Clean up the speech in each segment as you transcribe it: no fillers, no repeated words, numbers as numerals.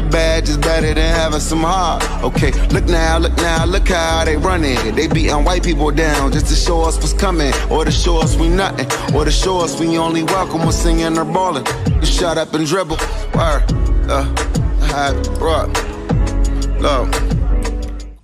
badge is better than having some heart. Okay, look now, look how they running. They beating white people down just to show us what's coming, or to show us we nothing, or to show us we only welcome when singing or balling. You shut up and dribble. Word, love.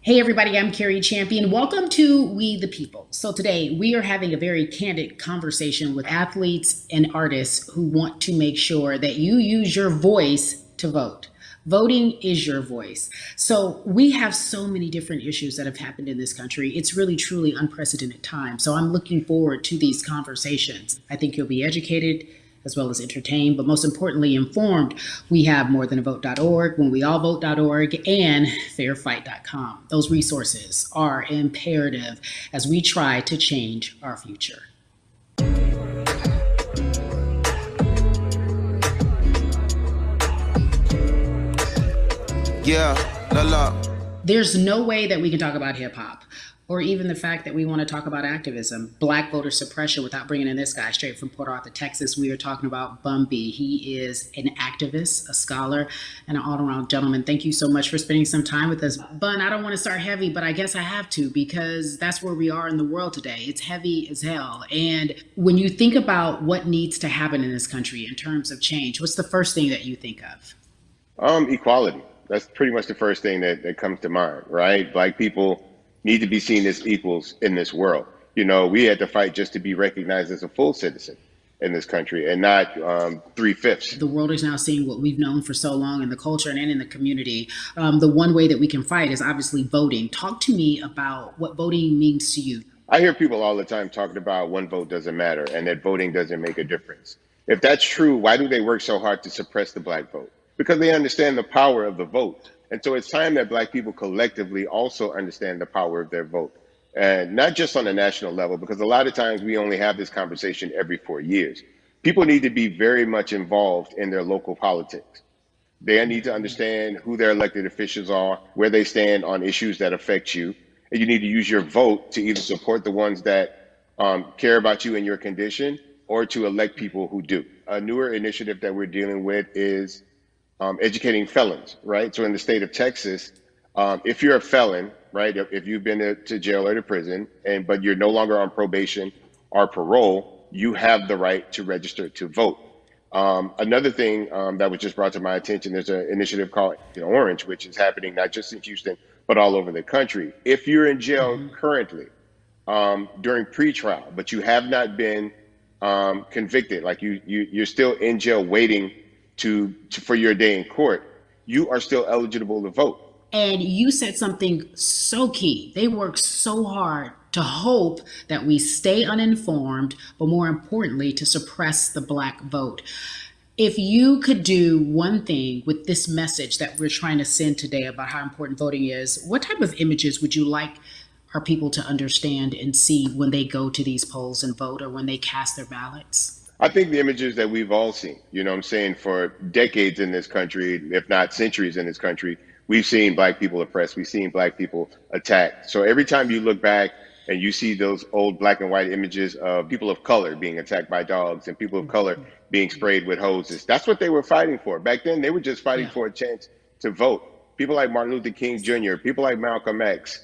Hey everybody, I'm Carrie Champion. Welcome to We the People. So today we are having a very candid conversation with athletes and artists who want to make sure that you use your voice to vote. Voting is your voice. So we have so many different issues that have happened in this country. It's really, truly unprecedented time. So I'm looking forward to these conversations. I think you'll be educated as well as entertained, but most importantly, informed. We have morethanavote.org, whenweallvote.org, and fairfight.com. Those resources are imperative as we try to change our future. Yeah, la la. There's no way that we can talk about hip hop or even the fact that we want to talk about activism, black voter suppression, without bringing in this guy straight from Port Arthur, Texas. We are talking about Bun B. He is an activist, a scholar, and an all-around gentleman. Thank you so much for spending some time with us. Bun, I don't want to start heavy, but I guess I have to, because that's where we are in the world today. It's heavy as hell. And when you think about what needs to happen in this country in terms of change, what's the first thing that you think of? Equality. That's pretty much the first thing that comes to mind, right? Black people need to be seen as equals in this world. You know, we had to fight just to be recognized as a full citizen in this country and not 3/5. The world is now seeing what we've known for so long in the culture and in the community. The one way that we can fight is obviously voting. Talk to me about what voting means to you. I hear people all the time talking about one vote doesn't matter and that voting doesn't make a difference. If that's true, why do they work so hard to suppress the black vote? Because they understand the power of the vote. And so it's time that black people collectively also understand the power of their vote. And not just on a national level, because a lot of times we only have this conversation every 4 years. People need to be very much involved in their local politics. They need to understand who their elected officials are, where they stand on issues that affect you. And you need to use your vote to either support the ones that care about you and your condition, or to elect people who do. A newer initiative that we're dealing with is educating felons, right? So in the state of Texas, if you're a felon, right, if you've been to jail or to prison, but you're no longer on probation or parole, you have the right to register to vote. Another thing that was just brought to my attention, there's an initiative called Orange, which is happening not just in Houston, but all over the country. If you're in jail currently during pretrial, but you have not been convicted, like you're still in jail waiting for your day in court, you are still eligible to vote. And you said something so key. They work so hard to hope that we stay uninformed, but more importantly, to suppress the black vote. If you could do one thing with this message that we're trying to send today about how important voting is, what type of images would you like our people to understand and see when they go to these polls and vote, or when they cast their ballots? I think the images that we've all seen, you know what I'm saying, for decades in this country, if not centuries in this country, we've seen black people oppressed. We've seen black people attacked. So every time you look back and you see those old black and white images of people of color being attacked by dogs and people of color being sprayed with hoses, that's what they were fighting for. Back then, they were just fighting for a chance to vote. People like Martin Luther King Jr., people like Malcolm X,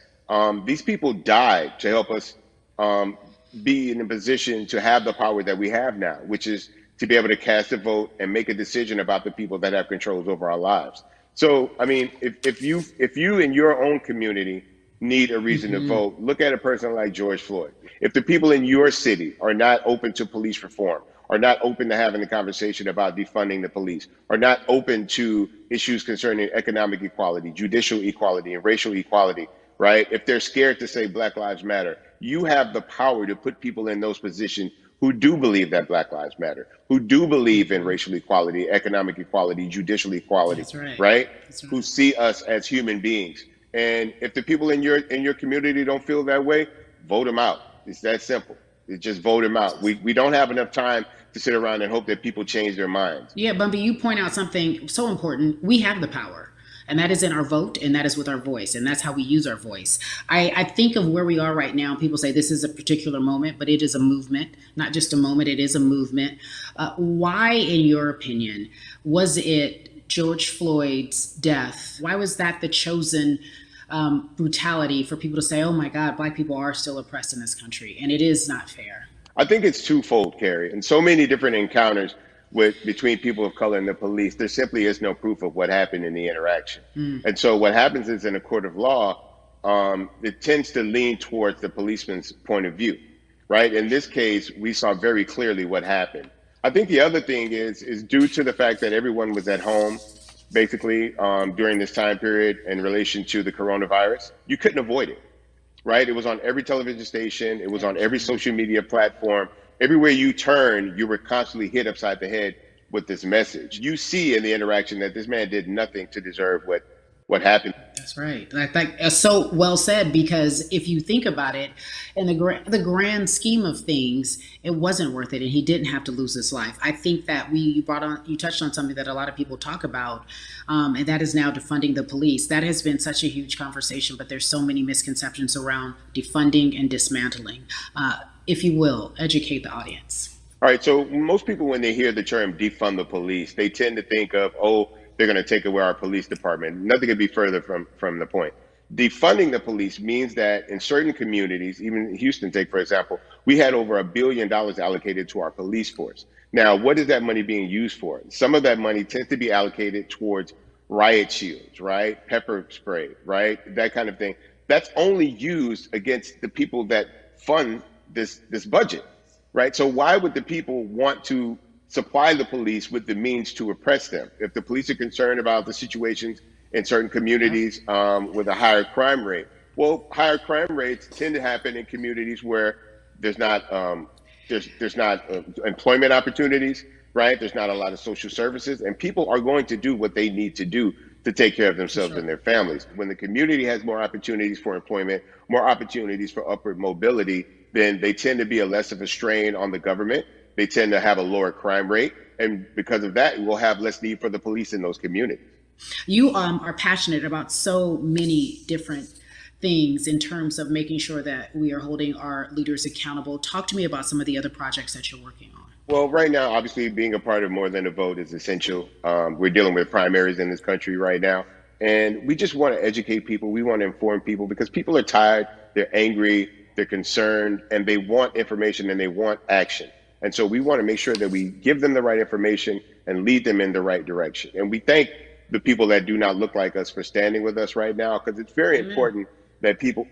these people died to help us be in a position to have the power that we have now, which is to be able to cast a vote and make a decision about the people that have controls over our lives. So, I mean, if you in your own community need a reason to vote, look at a person like George Floyd. If the people in your city are not open to police reform, are not open to having a conversation about defunding the police, are not open to issues concerning economic equality, judicial equality, and racial equality, right? If they're scared to say Black Lives Matter, you have the power to put people in those positions who do believe that Black Lives Matter, who do believe in racial equality, economic equality, judicial equality, right? That's right. Who see us as human beings. And if the people in your community don't feel that way, vote them out. It's that simple. It's just vote them out. We don't have enough time to sit around and hope that people change their minds. Yeah, Bumby, you point out something so important. We have the power. And that is in our vote, and that is with our voice, and that's how we use our voice. I think of where we are right now. People say this is a particular moment, but it is a movement, not just a moment, it is a movement. Why, in your opinion, was it George Floyd's death? Why was that the chosen brutality for people to say, oh my God, Black people are still oppressed in this country? And it is not fair. I think it's twofold, Carrie. And so many different encounters between people of color and the police, there simply is no proof of what happened in the interaction. And so what happens is in a court of law, it tends to lean towards the policeman's point of view, right? In this case, we saw very clearly what happened. I think the other thing is due to the fact that everyone was at home, basically, during this time period in relation to the coronavirus, you couldn't avoid it, right? It was on every television station. It was on every social media platform. Everywhere you turn, you were constantly hit upside the head with this message. You see in the interaction that this man did nothing to deserve what happened. That's right. That's so well said, because if you think about it, in the grand scheme of things, it wasn't worth it, and he didn't have to lose his life. I think that you touched on something that a lot of people talk about, and that is now defunding the police. That has been such a huge conversation, but there's so many misconceptions around defunding and dismantling. If you will, educate the audience. All right. So most people, when they hear the term defund the police, they tend to think of, oh, they're going to take away our police department. Nothing could be further from the point. Defunding the police means that in certain communities, even Houston, take for example, we had over $1 billion allocated to our police force. Now, what is that money being used for? Some of that money tends to be allocated towards riot shields, right? Pepper spray, right? That kind of thing. That's only used against the people that fund this budget, right? So why would the people want to supply the police with the means to oppress them? If the police are concerned about the situations in certain communities with a higher crime rate, well, higher crime rates tend to happen in communities where there's not employment opportunities, right? There's not a lot of social services, and people are going to do what they need to do to take care of themselves and their families. When the community has more opportunities for employment, more opportunities for upward mobility, then they tend to be less of a strain on the government. They tend to have a lower crime rate. And because of that, we'll have less need for the police in those communities. You are passionate about so many different things in terms of making sure that we are holding our leaders accountable. Talk to me about some of the other projects that you're working on. Well, right now, obviously, being a part of More Than a Vote is essential. We're dealing with primaries in this country right now. And we just want to educate people. We want to inform people because people are tired, they're angry, they're concerned, and they want information and they want action. And so we want to make sure that we give them the right information and lead them in the right direction. And we thank the people that do not look like us for standing with us right now, because it's very important that people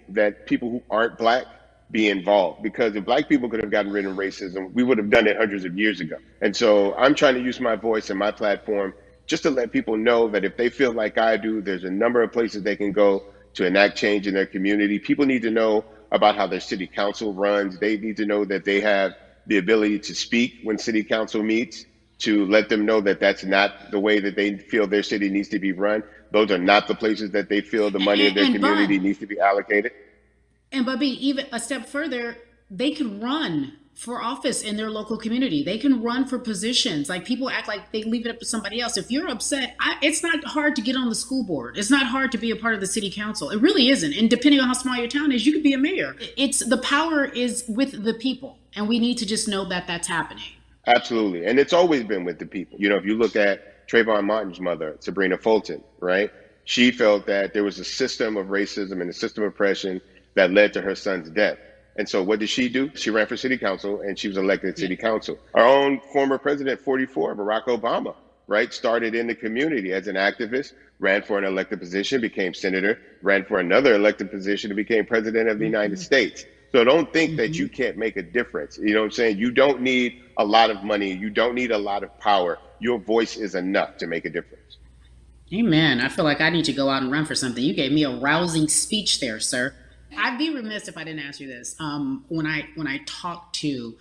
who aren't Black be involved. Because if Black people could have gotten rid of racism, we would have done it hundreds of years ago. And so I'm trying to use my voice and my platform just to let people know that if they feel like I do, there's a number of places they can go to enact change in their community. People need to know about how their city council runs. They need to know that they have the ability to speak when city council meets, to let them know that that's not the way that they feel their city needs to be run. Those are not the places that they feel the money of their community needs to be allocated. And Bubby, even a step further, they can run for office in their local community. They can run for positions. Like, people act like they leave it up to somebody else. If you're upset, it's not hard to get on the school board. It's not hard to be a part of the city council. It really isn't. And depending on how small your town is, you could be a mayor. It's the power is with the people. And we need to just know that that's happening. Absolutely. And it's always been with the people. You know, if you look at Trayvon Martin's mother, Sabrina Fulton, right? She felt that there was a system of racism and a system of oppression that led to her son's death. And so what did she do? She ran for city council and she was elected to city council. Our own former president, 44, Barack Obama, right, started in the community as an activist, ran for an elected position, became senator, ran for another elected position and became president of the United States. So don't think that you can't make a difference. You know what I'm saying? You don't need a lot of money. You don't need a lot of power. Your voice is enough to make a difference. Amen. I feel like I need to go out and run for something. You gave me a rousing speech there, sir. I'd be remiss if I didn't ask you this. When I talk to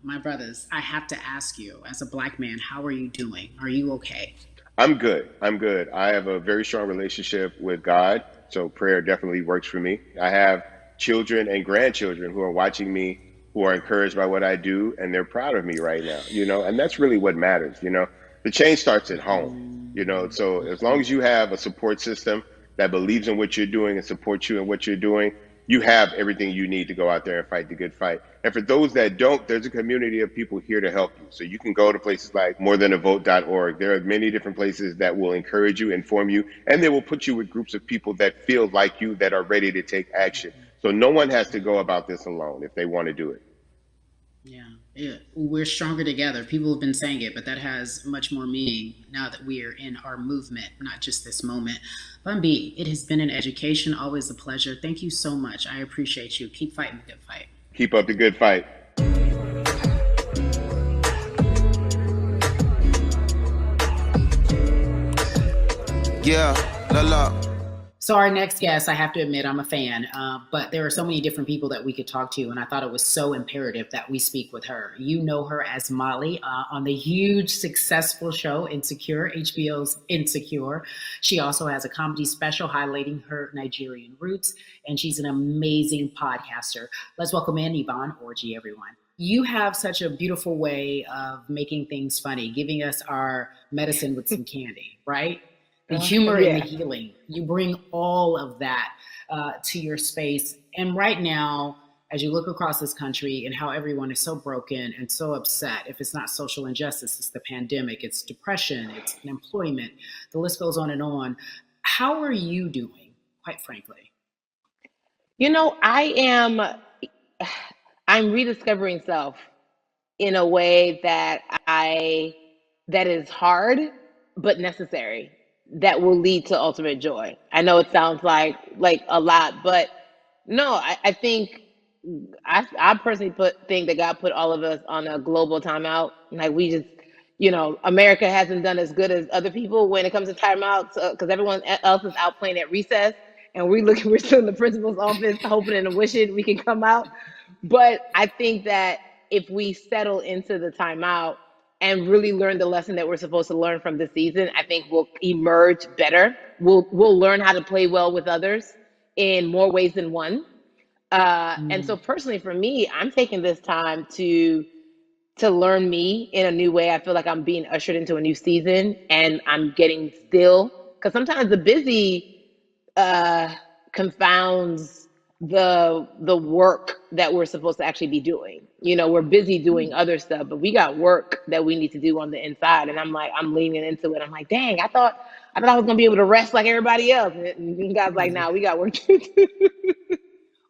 my brothers, I have to ask you, as a Black man, how are you doing? Are you okay? I'm good. I'm good. I have a very strong relationship with God, so prayer definitely works for me. I have children and grandchildren who are watching me, who are encouraged by what I do, and they're proud of me right now, you know, and that's really what matters, you know. The change starts at home, you know, so as long as you have a support system that believes in what you're doing and supports you in what you're doing, you have everything you need to go out there and fight the good fight. And for those that don't, there's a community of people here to help you. So you can go to places like morethanavote.org. There are many different places that will encourage you, inform you, and they will put you with groups of people that feel like you, that are ready to take action. So no one has to go about this alone if they want to do it. Yeah, yeah, we're stronger together. People have been saying it, but that has much more meaning now that we are in our movement, not just this moment. Bumby, it has been an education, always a pleasure. Thank you so much. I appreciate you. Keep fighting the good fight. Keep up the good fight. Yeah, la la. So our next guest, I have to admit, I'm a fan, but there are so many different people that we could talk to, and I thought it was so imperative that we speak with her. You know her as Molly on the huge, successful show Insecure, HBO's Insecure. She also has a comedy special highlighting her Nigerian roots, and she's an amazing podcaster. Let's welcome in Yvonne Orji, everyone. You have such a beautiful way of making things funny, giving us our medicine with some candy, right? The humor and the healing. You bring all of that to your space. And right now, as you look across this country and how everyone is so broken and so upset, if it's not social injustice, it's the pandemic, it's depression, it's unemployment, the list goes on and on. How are you doing, quite frankly? You know, I'm rediscovering self in a way that is hard, but necessary, that will lead to ultimate joy. I know it sounds like a lot, but no, I think I personally think that God put all of us on a global timeout. Like we just, America hasn't done as good as other people when it comes to timeouts because everyone else is out playing at recess, and we're still in the principal's office hoping and wishing we can come out. But I think that if we settle into the timeout and really learn the lesson that we're supposed to learn from this season, I think we'll emerge better. We'll learn how to play well with others in more ways than one. And so personally for me, I'm taking this time to learn me in a new way. I feel like I'm being ushered into a new season, and I'm getting still, because sometimes the busy confounds the work that we're supposed to actually be doing. We're busy doing other stuff, but we got work that we need to do on the inside. And I'm leaning into it. I'm like, dang, I thought I was gonna be able to rest like everybody else. And God's like, nah, we got work to do.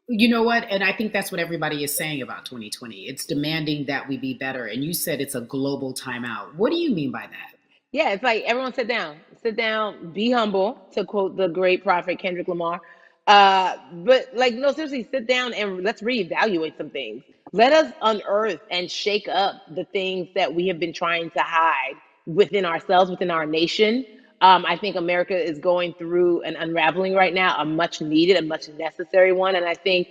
You know what? And I think that's what everybody is saying about 2020. It's demanding that we be better. And you said it's a global timeout. What do you mean by that? Yeah, it's like everyone sit down, be humble, to quote the great prophet Kendrick Lamar. But no, seriously, sit down and let's reevaluate some things. Let us unearth and shake up the things that we have been trying to hide within ourselves, within our nation. I think America is going through an unraveling right now, a much needed, a much necessary one. And I think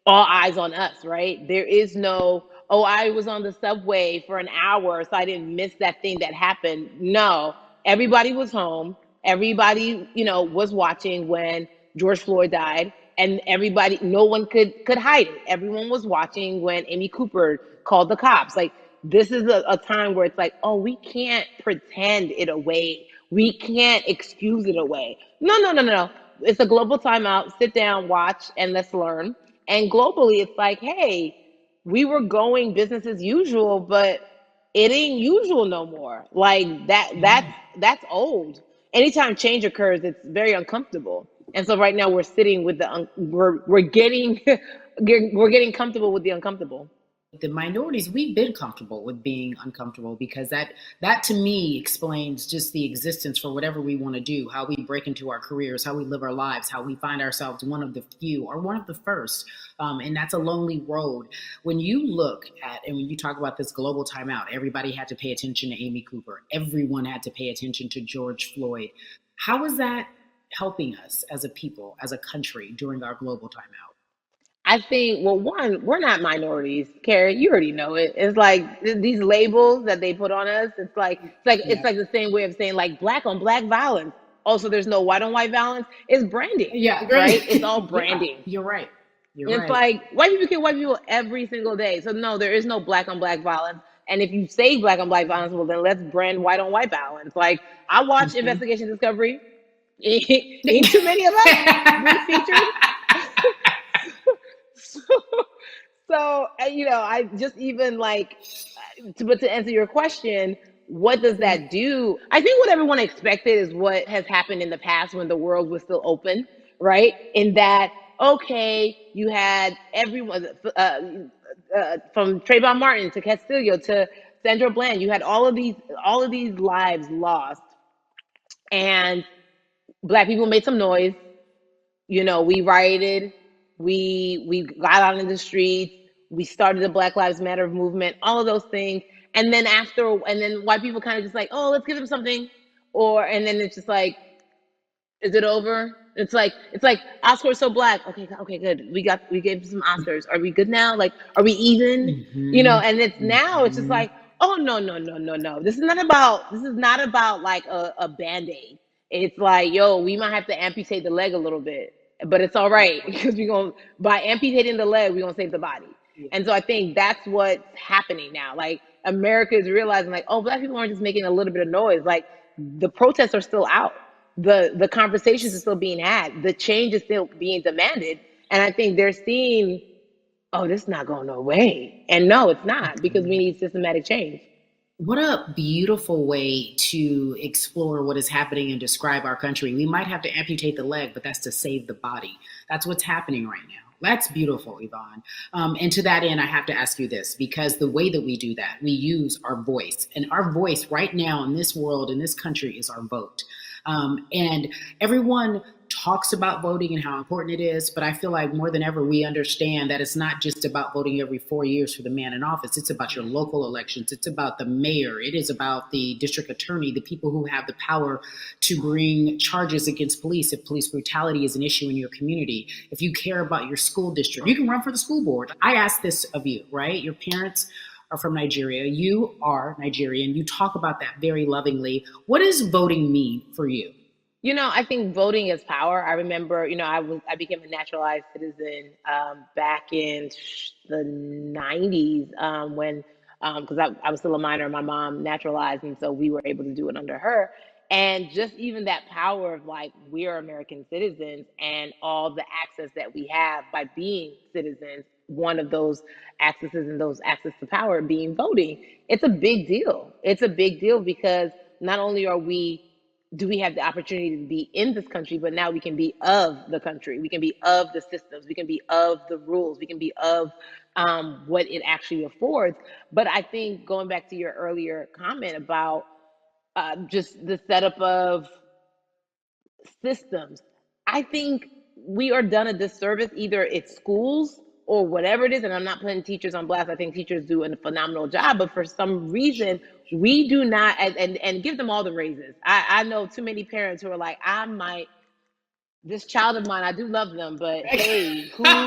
all eyes on us, right? There is no, oh, I was on the subway for an hour, so I didn't miss that thing that happened. No, everybody was home. Everybody, was watching when George Floyd died, and everybody, no one could hide it. Everyone was watching when Amy Cooper called the cops. Like, this is a time where it's like, oh, we can't pretend it away. We can't excuse it away. No. It's a global timeout. Sit down, watch, and let's learn. And globally, it's like, hey, we were going business as usual, but it ain't usual no more. Like that's old. Anytime change occurs, it's very uncomfortable. And so right now we're sitting with we're getting we're getting comfortable with the uncomfortable. The minorities, we've been comfortable with being uncomfortable, because that to me explains just the existence for whatever we want to do, how we break into our careers, how we live our lives, how we find ourselves one of the few or one of the first. And that's a lonely road. When you look at, and when you talk about this global timeout, everybody had to pay attention to Amy Cooper. Everyone had to pay attention to George Floyd. How is that helping us as a people, as a country during our global timeout? I think, well, one, we're not minorities, Carrie. You already know it. It's like these labels that they put on us. It's like the same way of saying like black on black violence. Also, there's no white on white violence. It's branding. Yeah, right. It's all branding. Yeah, you're right. It's like white people kill white people every single day. So no, there is no black on black violence. And if you say black on black violence, well, then let's brand white on white violence. Like, I watch Investigation Discovery. Ain't too many of us been featured. So, I just even like, but to answer your question, what does that do? I think what everyone expected is what has happened in the past when the world was still open, right? In that, okay, you had everyone from Trayvon Martin to Castillo to Sandra Bland. You had all of these lives lost, and Black people made some noise. We rioted, we got out in the streets, we started the Black Lives Matter movement, all of those things. And then white people kind of just like, oh, let's give them something. And then it's just like, is it over? It's like Oscars so black. Okay, good. We gave some Oscars. Are we good now? Like, are we even? And it's now it's just like, oh no, no, no, no, no. This is not about like a band-aid. It's like, yo, we might have to amputate the leg a little bit, but it's all right because by amputating the leg, we're gonna save the body. And so I think that's what's happening now. Like America is realizing like, oh, Black people aren't just making a little bit of noise. Like the protests are still out. The conversations are still being had. The change is still being demanded. And I think they're seeing, oh, this is not going away. And no, it's not, because we need systematic change. What a beautiful way to explore what is happening and describe our country. We might have to amputate the leg, but that's to save the body. That's what's happening right now. That's beautiful, Yvonne. And to that end, I have to ask you this, because the way that we do that, we use our voice. And our voice right now in this world, in this country, is our vote. And everyone talks about voting and how important it is, but I feel like more than ever, we understand that it's not just about voting every 4 years for the man in office. It's about your local elections. It's about the mayor. It is about the district attorney, the people who have the power to bring charges against police if police brutality is an issue in your community. If you care about your school district, you can run for the school board. I ask this of you, right? Your parents are from Nigeria. You are Nigerian. You talk about that very lovingly. What does voting mean for you? I think voting is power. I remember, I became a naturalized citizen back in the 90s when, because I was still a minor, my mom naturalized, and so we were able to do it under her. And just even that power of like, we are American citizens and all the access that we have by being citizens, one of those accesses and those access to power being voting, it's a big deal. It's a big deal because not only do we have the opportunity to be in this country, but now we can be of the country. We can be of the systems. We can be of the rules. We can be of what it actually affords. But I think going back to your earlier comment about just the setup of systems, I think we are done a disservice, either it's schools or whatever it is. And I'm not putting teachers on blast. I think teachers do a phenomenal job, but for some reason, we do not, and give them all the raises. I know too many parents who are like, this child of mine, I do love them, but hey, where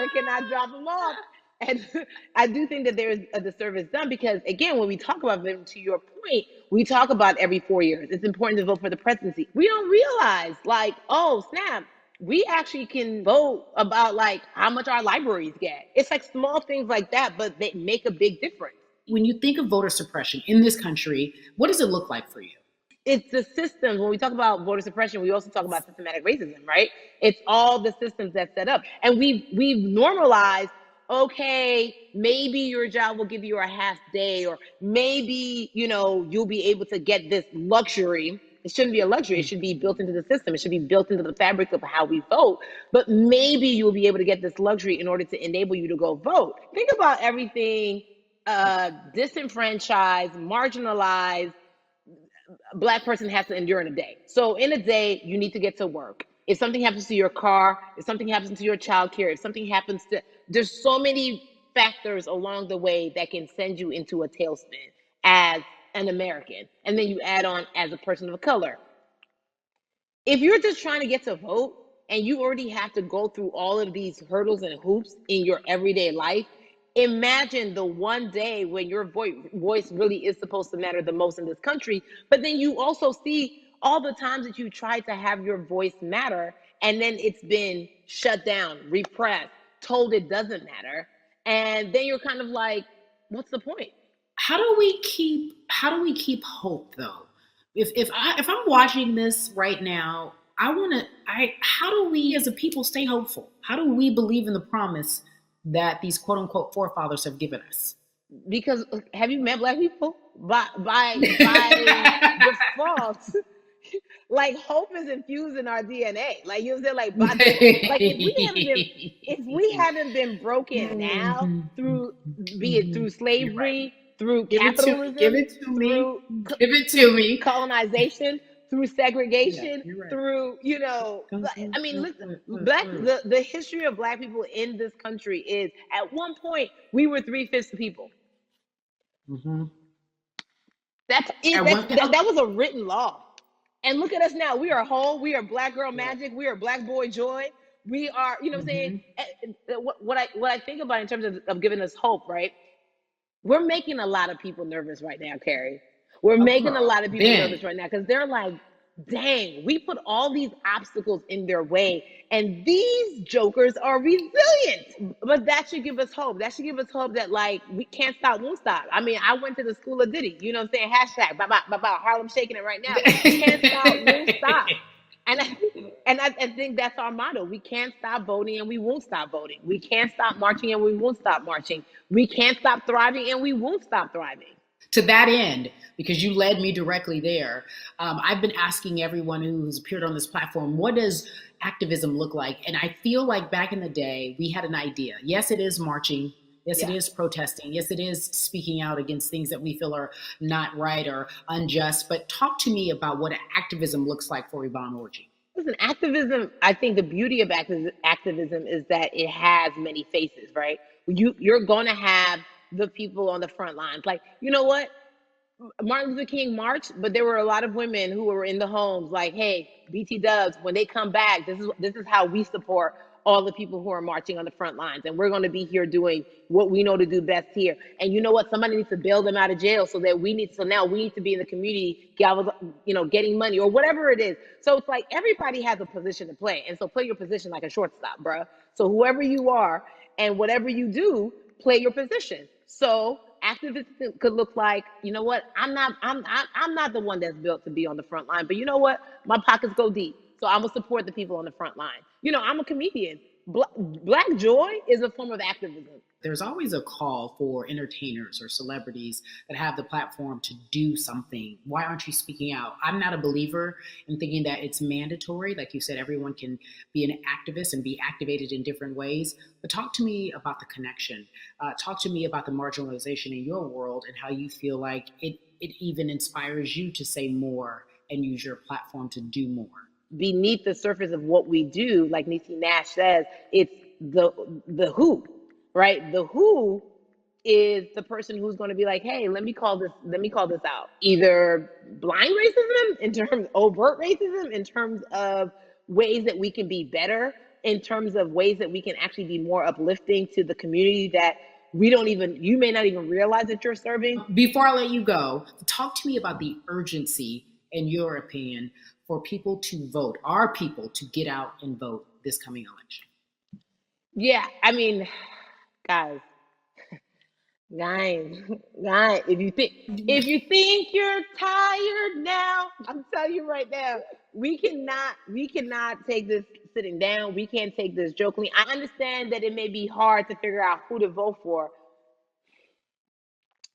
can I drop them off? And I do think that there is a disservice done because, again, when we talk about them, to your point, we talk about every 4 years. It's important to vote for the presidency. We don't realize, like, oh, snap, we actually can vote about, like, how much our libraries get. It's like small things like that, but they make a big difference. When you think of voter suppression in this country, what does it look like for you? It's the systems. When we talk about voter suppression, we also talk about systematic racism, right? It's all the systems that set up. And we've normalized, okay, maybe your job will give you a half day, or maybe, you'll be able to get this luxury. It shouldn't be a luxury. It should be built into the system. It should be built into the fabric of how we vote. But maybe you'll be able to get this luxury in order to enable you to go vote. Think about everything disenfranchised, marginalized Black person has to endure in a day. So in a day, you need to get to work. If something happens to your car, if something happens to your childcare, if something happens to, there's so many factors along the way that can send you into a tailspin as an American. And then you add on as a person of color. If you're just trying to get to vote and you already have to go through all of these hurdles and hoops in your everyday life, imagine the one day when your voice really is supposed to matter the most in this country. But then you also see all the times that you tried to have your voice matter, and then it's been shut down, repressed, told it doesn't matter. And then you're kind of like, what's the point? How do we keep hope though? If I'm watching this right now, how do we as a people stay hopeful? How do we believe in the promise that these quote unquote forefathers have given us? Because have you met black people? By default, like hope is infused in our DNA. Like you know what I'm saying? Like by like if we haven't been broken now through, be it through You're right. slavery, through Give it to me. Give capitalism, it to me. through Give it to me. colonization, through Yeah, segregation, you're right. through I mean, listen, the history of black people in this country is at one point we were 3/5 the people. Mm-hmm. That's it. At one, That was a written law. And look at us now. We are whole. We are black girl magic. We are black boy joy. We are, you know what I'm saying? What I think about in terms of giving us hope, right? We're making a lot of people nervous right now, Carrie. We're making a lot of people nervous right now because they're like, dang, we put all these obstacles in their way, and these jokers are resilient. But that should give us hope. That should give us hope that like we can't stop, won't stop. I mean, I went to the school of Diddy. You know what I'm saying? Hashtag Harlem shaking it right now. Can't stop, won't stop. And I think that's our motto. We can't stop voting and we won't stop voting. We can't stop marching and we won't stop marching. We can't stop thriving and we won't stop thriving. To that end, because you led me directly there, I've been asking everyone who's appeared on this platform, what does activism look like? And I feel like back in the day, we had an idea. Yes, it is marching. Yes, it is protesting. Yes, it is speaking out against things that we feel are not right or unjust. But talk to me about what activism looks like for Yvonne Orji. Listen, activism, I think the beauty of activism is that it has many faces, right? You're going to have the people on the front lines. Like, you know what? Martin Luther King marched, but there were a lot of women who were in the homes like, hey, BT Dubs, when they come back, this is how we support all the people who are marching on the front lines. And we're going to be here doing what we know to do best here. And you know what? Somebody needs to bail them out of jail so now we need to be in the community, getting money or whatever it is. So it's like everybody has a position to play. And so play your position like a shortstop, bruh. So whoever you are and whatever you do, play your position. So activism could look like, you know what? I'm not the one that's built to be on the front line, but you know what? My pockets go deep. So I'm gonna support the people on the front line. I'm a comedian. Black joy is a form of activism. There's always a call for entertainers or celebrities that have the platform to do something. Why aren't you speaking out? I'm not a believer in thinking that it's mandatory. Like you said, everyone can be an activist and be activated in different ways. But talk to me about the connection. Talk to me about the marginalization in your world and how you feel like it even inspires you to say more and use your platform to do more. Beneath the surface of what we do, like Niecy Nash says, it's the who, right? The who is the person who's going to be like, hey, let me call this out. Either blind racism in terms of overt racism, in terms of ways that we can be better, in terms of ways that we can actually be more uplifting to the community that you may not even realize that you're serving. Before I let you go, talk to me about the urgency, in your opinion, for people to vote, our people to get out and vote this coming election. Yeah, I mean, guys, if you think you're tired now, I'm telling you right now, we cannot take this sitting down. We can't take this jokingly. I understand that it may be hard to figure out who to vote for,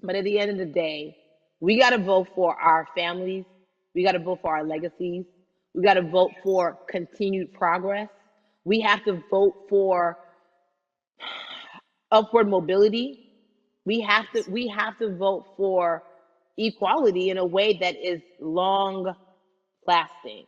but at the end of the day, we got to vote for our families. We got to vote for our legacies. We got to vote for continued progress. We have to vote for upward mobility. We have to vote for equality in a way that is long lasting.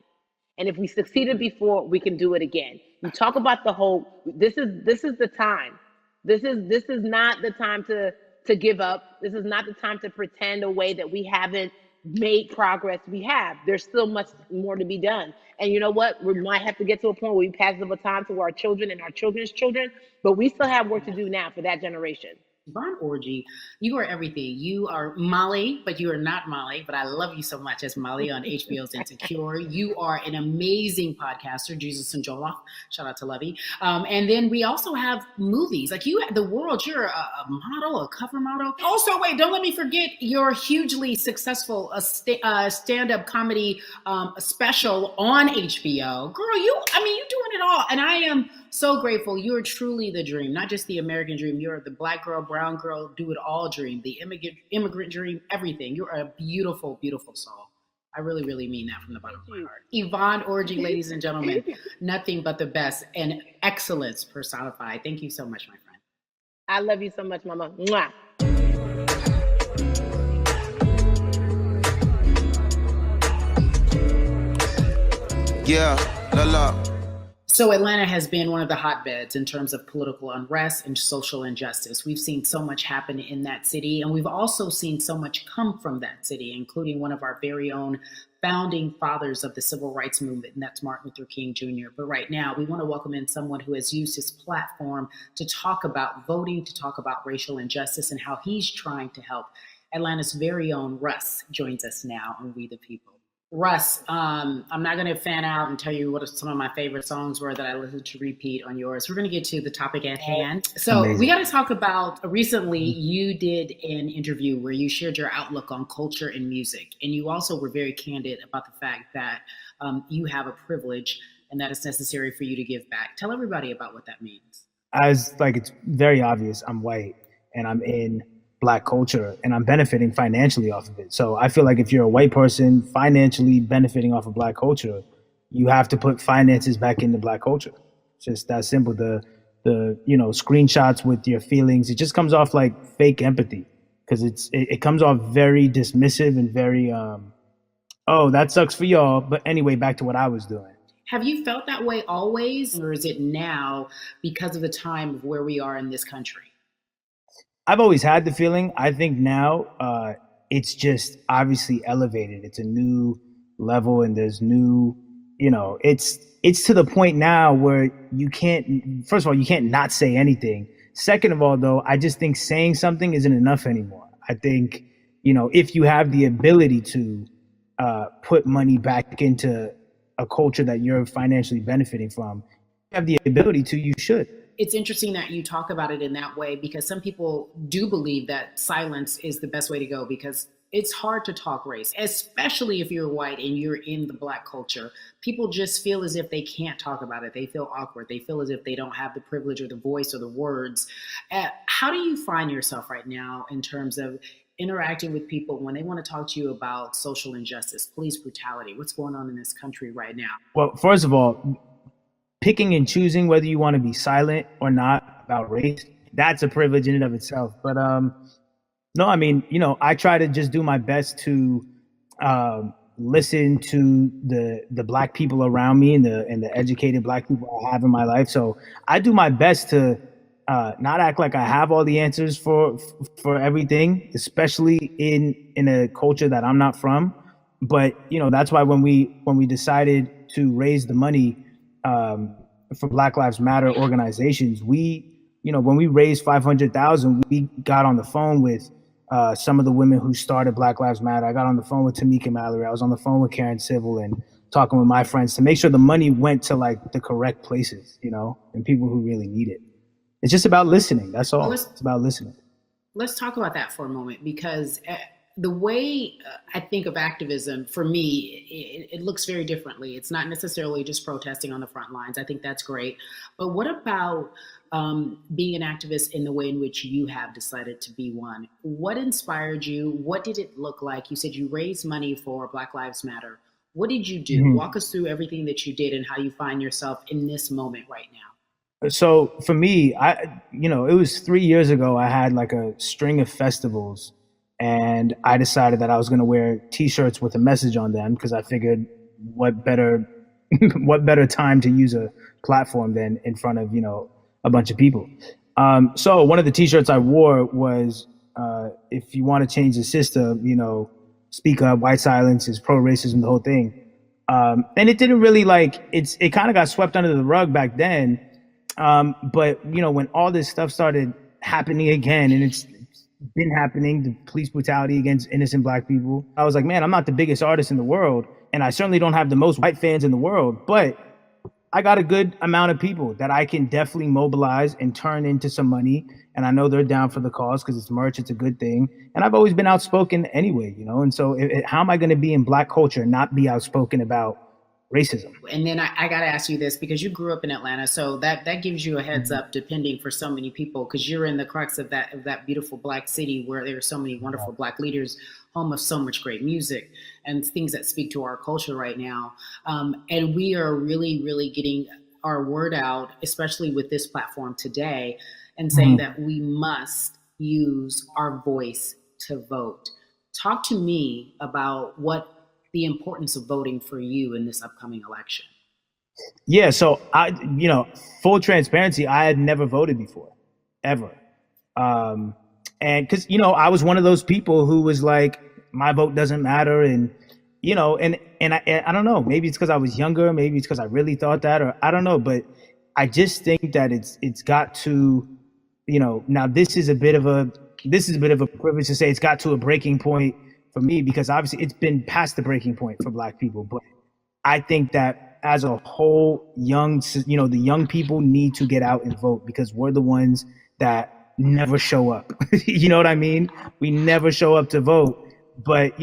And if we succeeded before, we can do it again. You talk about the hope. This is the time. This is not the time to give up. This is not the time to pretend a way that we haven't made progress. We have. There's still much more to be done. And you know what? We might have to get to a point where we pass the baton to our children and our children's children, but we still have work to do now for that generation. Von Orgy, you are everything. You are Molly, but you are not Molly. But I love you so much as Molly on HBO's Insecure. You are an amazing podcaster, Jesus and Joloff. Shout out to Lovey. And then we also have movies. Like you, the world, you're a model, a cover model. Also, wait, don't let me forget your hugely successful stand-up comedy special on HBO. Girl, you're doing it all. And I am so grateful. You're truly the dream, not just the American dream. You're the black girl, brown girl, do it all dream, the immigrant dream, everything. You're a beautiful, beautiful soul. I really, really mean that from the bottom of my heart. Yvonne Orji, ladies and gentlemen, nothing but the best and excellence personified. Thank you so much, my friend. I love you so much, Mama. Mwah. Yeah, la la. So Atlanta has been one of the hotbeds in terms of political unrest and social injustice. We've seen so much happen in that city, and we've also seen so much come from that city, including one of our very own founding fathers of the civil rights movement, and that's Martin Luther King Jr. But right now, we want to welcome in someone who has used his platform to talk about voting, to talk about racial injustice, and how he's trying to help. Atlanta's very own Russ joins us now on We the People. Russ, I'm not going to fan out and tell you what some of my favorite songs were that I listened to repeat on yours. We're going to get to the topic at hand. So we got to talk about, recently you did an interview where you shared your outlook on culture and music. And you also were very candid about the fact that you have a privilege and that it's necessary for you to give back. Tell everybody about what that means. It's very obvious. I'm white and I'm in Black culture and I'm benefiting financially off of it. So I feel like if you're a white person financially benefiting off of Black culture, you have to put finances back into Black culture. It's just that simple. The screenshots with your feelings, it just comes off like fake empathy because it comes off very dismissive and very, oh, that sucks for y'all. But anyway, back to what I was doing. Have you felt that way always, or is it now because of the time of where we are in this country? I've always had the feeling. I think now it's just obviously elevated. It's a new level and there's new, it's to the point now where you can't, first of all, you can't not say anything. Second of all, though, I just think saying something isn't enough anymore. I think, if you have the ability to put money back into a culture that you're financially benefiting from, you have the ability to, you should. It's interesting that you talk about it in that way because some people do believe that silence is the best way to go because it's hard to talk race, especially if you're white and you're in the Black culture. People just feel as if they can't talk about it. They feel awkward. They feel as if they don't have the privilege or the voice or the words. How do you find yourself right now in terms of interacting with people when they want to talk to you about social injustice, police brutality? What's going on in this country right now? Well, first of all, picking and choosing whether you want to be silent or not about race, that's a privilege in and of itself. But no, I try to just do my best to listen to the Black people around me and the educated Black people I have in my life. So I do my best to not act like I have all the answers for everything, especially in a culture that I'm not from. But that's why when we decided to raise the money for Black Lives Matter organizations, when we raised $500,000, we got on the phone with some of the women who started Black Lives Matter. I got on the phone with Tamika Mallory. I was on the phone with Karen Civil and talking with my friends to make sure the money went to like the correct places, and people who really need it. It's just about listening. That's all. It's about listening. Let's talk about that for a moment because the way I think of activism, for me, it looks very differently. It's not necessarily just protesting on the front lines. I think that's great. But what about being an activist in the way in which you have decided to be one? What inspired you? What did it look like? You said you raised money for Black Lives Matter. What did you do? Mm-hmm. Walk us through everything that you did and how you find yourself in this moment right now. So for me, it was 3 years ago, I had like a string of festivals. And I decided that I was going to wear T-shirts with a message on them because I figured what better time to use a platform than in front of, a bunch of people. So one of the T-shirts I wore was, if you want to change the system, speak up, white silence is pro-racism, the whole thing. And it didn't really it kind of got swept under the rug back then. But, when all this stuff started happening again, and it's been happening, the police brutality against innocent Black people. I was like, man, I'm not the biggest artist in the world, and I certainly don't have the most white fans in the world, but I got a good amount of people that I can definitely mobilize and turn into some money. And I know they're down for the cause because it's merch, it's a good thing. And I've always been outspoken anyway, you know? And so how am I going to be in Black culture and not be outspoken about racism? And then I got to ask you this, because you grew up in Atlanta, so that gives you a heads up, depending for so many people, because you're in the crux of that beautiful Black city where there are so many wonderful Black leaders, home of so much great music and things that speak to our culture right now. And we are really, really getting our word out, especially with this platform today, and saying that we must use our voice to vote. Talk to me about what the importance of voting for you in this upcoming election. Yeah, so full transparency, I had never voted before, ever. And because, I was one of those people who was like, my vote doesn't matter. And, and I don't know, maybe it's because I was younger, maybe it's because I really thought that, or I don't know, but I just think that it's got to, now this is a bit of a privilege to say it's got to a breaking point for me, because obviously it's been past the breaking point for Black people. But I think that as a whole, the young people need to get out and vote, because we're the ones that never show up. You know what I mean? We never show up to vote, but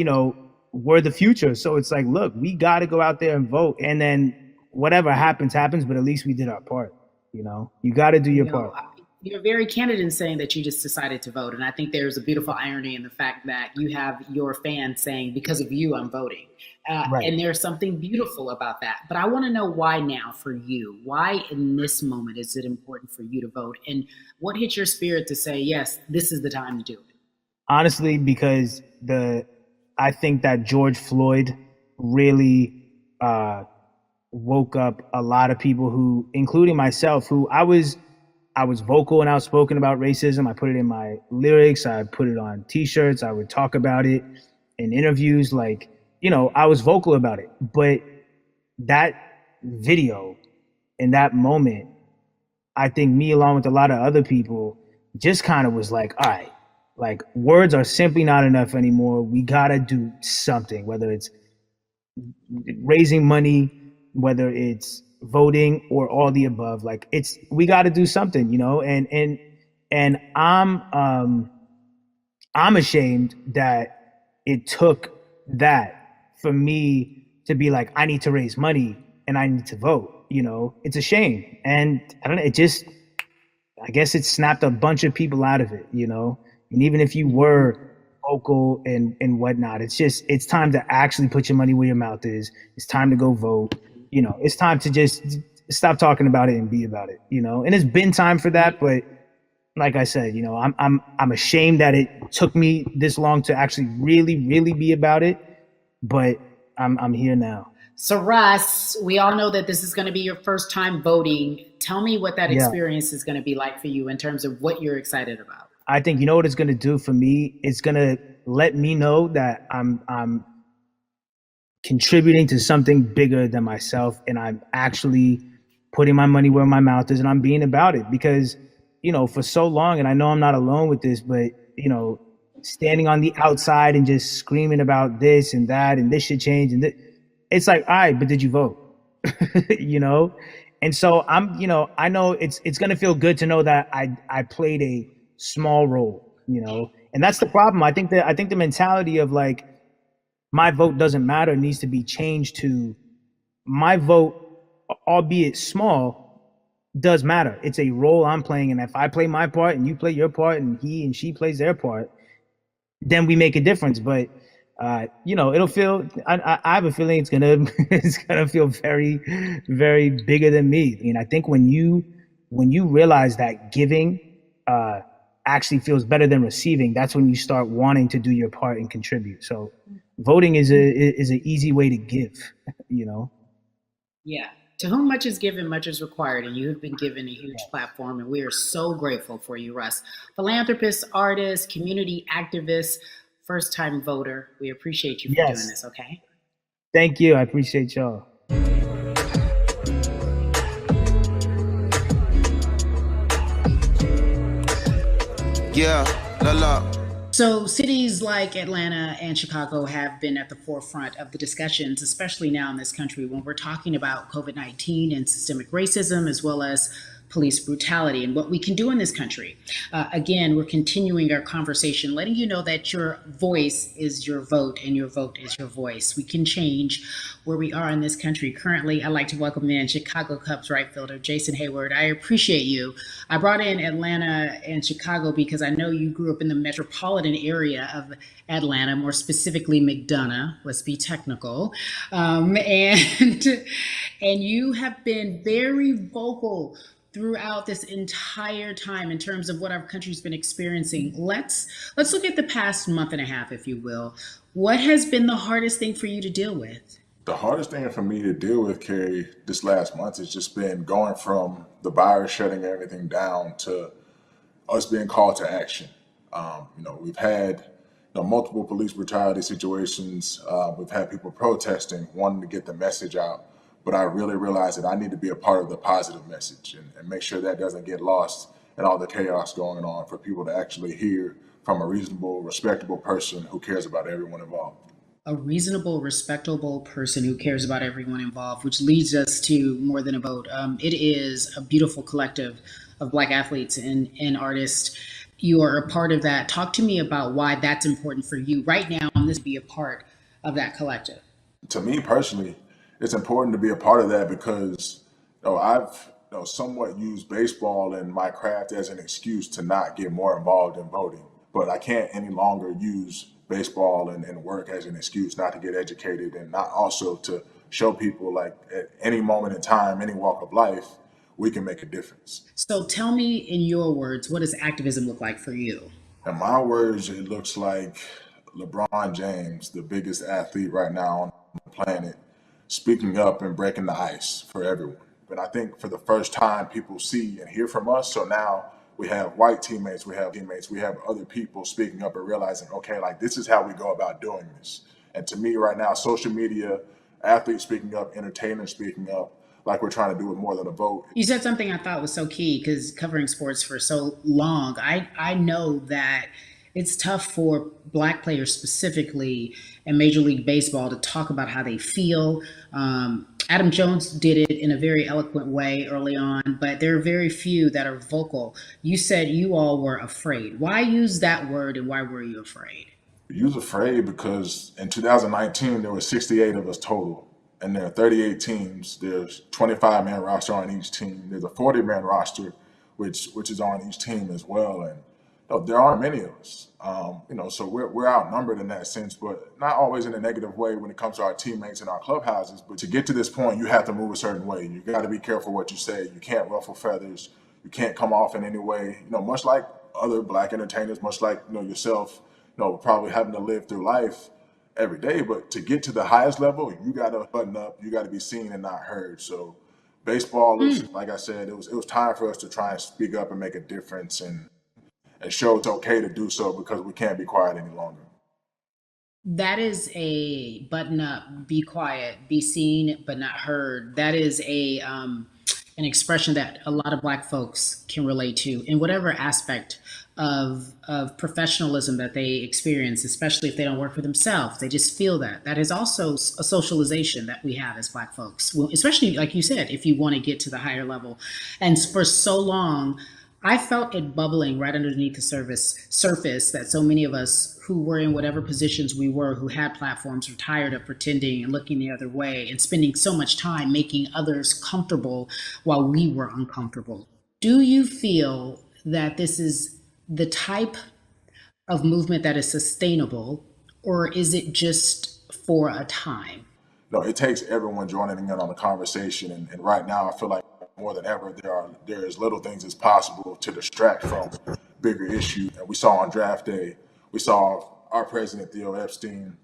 we're the future. So it's like, look, we got to go out there and vote, and then whatever happens, but at least we did our part. You got to do your part. You're very candid in saying that you just decided to vote. And I think there's a beautiful irony in the fact that you have your fans saying, because of you, I'm voting. Right. And there's something beautiful about that. But I want to know why now for you. Why in this moment is it important for you to vote? And what hit your spirit to say, yes, this is the time to do it? Honestly, because I think that George Floyd really woke up a lot of people who, including myself, who I was vocal and outspoken about racism. I put it in my lyrics. I put it on T-shirts. I would talk about it in interviews. I was vocal about it. But that video in that moment, I think me, along with a lot of other people, just kind of was like, all right, words are simply not enough anymore. We got to do something, whether it's raising money, whether it's voting, or all the above. We got to do something, and I'm ashamed that it took that for me to be like, I need to raise money and I need to vote. It's a shame. And I don't know, I guess it snapped a bunch of people out of it, and even if you were vocal and whatnot, it's time to actually put your money where your mouth is. It's time to go vote. It's time to just stop talking about it and be about it, and it's been time for that. But like I said, I'm ashamed that it took me this long to actually really, really be about it. But I'm here now. So Russ, we all know that this is going to be your first time voting. Tell me what that experience is going to be like for you in terms of what you're excited about. I think, what it's going to do for me? It's going to let me know that I'm contributing to something bigger than myself, and I'm actually putting my money where my mouth is, and I'm being about it. Because for so long, and I know I'm not alone with this, but standing on the outside and just screaming about this and that and this should change, and it's like, all right, but did you vote? And so I know it's gonna feel good to know that I played a small role, and that's the problem. I think the mentality of my vote doesn't matter needs to be changed to my vote, albeit small, does matter. It's a role I'm playing. And if I play my part and you play your part and he and she plays their part, then we make a difference. But, it'll feel, I have a feeling it's gonna feel very, very bigger than me. I think when you realize that giving, actually feels better than receiving, that's when you start wanting to do your part and contribute. So voting is an easy way to give, Yeah. To whom much is given, much is required. And you have been given a huge platform. And we are so grateful for you, Russ. Philanthropist, artist, community activist, first-time voter. We appreciate you for doing this, okay? Thank you. I appreciate y'all. Yeah, la la. So, cities like Atlanta and Chicago have been at the forefront of the discussions, especially now in this country when we're talking about COVID-19 and systemic racism, as well as police brutality and what we can do in this country. Again, we're continuing our conversation, letting you know that your voice is your vote and your vote is your voice. We can change where we are in this country. Currently, I'd like to welcome in Chicago Cubs right fielder Jason Hayward. I appreciate you. I brought in Atlanta and Chicago because I know you grew up in the metropolitan area of Atlanta, more specifically McDonough, let's be technical. And and you have been very vocal throughout this entire time in terms of what our country's been experiencing. Let's look at the past month and a half, if you will. What has been the hardest thing for you to deal with? The hardest thing for me to deal with, Carrie, this last month has just been going from the virus shutting everything down to us being called to action. We've had multiple police brutality situations. We've had people protesting, wanting to get the message out. But I really realized that I need to be a part of the positive message and make sure that doesn't get lost in all the chaos going on for people to actually hear from a reasonable, respectable person who cares about everyone involved. A reasonable, respectable person who cares about everyone involved, which leads us to More Than a Vote. It is a beautiful collective of Black athletes and artists. You are a part of that. Talk to me about why that's important for you right now and this be a part of that collective. To me personally, it's important to be a part of that because I've somewhat used baseball and my craft as an excuse to not get more involved in voting. But I can't any longer use baseball and work as an excuse not to get educated and not also to show people like at any moment in time, any walk of life, we can make a difference. So tell me in your words, what does activism look like for you? In my words, it looks like LeBron James, the biggest athlete right now on the planet, speaking up and breaking the ice for everyone. But I think for the first time, people see and hear from us. So now we have white teammates, we have other people speaking up and realizing, okay, like this is how we go about doing this. And to me right now, social media, athletes speaking up, entertainers speaking up, like we're trying to do with More Than a Vote. You said something I thought was so key because covering sports for so long, I know that it's tough for Black players specifically in Major League Baseball to talk about how they feel. Adam Jones did it in a very eloquent way early on, but there are very few that are vocal. You said you all were afraid. Why use that word and why were you afraid? You was afraid because in 2019, there were 68 of us total. And there are 38 teams. There's 25-man roster on each team. There's a 40-man roster, which is on each team as well. And there aren't many of us. So we're outnumbered in that sense, but not always in a negative way when it comes to our teammates and our clubhouses. But to get to this point, you have to move a certain way. You got to be careful what you say. You can't ruffle feathers. You can't come off in any way. Much like other Black entertainers, much like yourself, probably having to live through life every day. But to get to the highest level, you got to button up. You got to be seen and not heard. So baseball is, like I said, it was time for us to try and speak up and make a difference and show it's okay to do so because we can't be quiet any longer. That is a button up, be quiet, be seen but not heard. That is an expression that a lot of Black folks can relate to in whatever aspect of professionalism that they experience, especially if they don't work for themselves. They just feel that. That is also a socialization that we have as Black folks, well, especially like you said, if you want to get to the higher level. And for so long, I felt it bubbling right underneath the surface that so many of us who were in whatever positions we were, who had platforms, were tired of pretending and looking the other way and spending so much time making others comfortable while we were uncomfortable. Do you feel that this is the type of movement that is sustainable, or is it just for a time? No, it takes everyone joining in on the conversation. And right now, I feel like more than ever, there is little things as possible to distract from bigger issues. And we saw on draft day, we saw our president, Theo Epstein,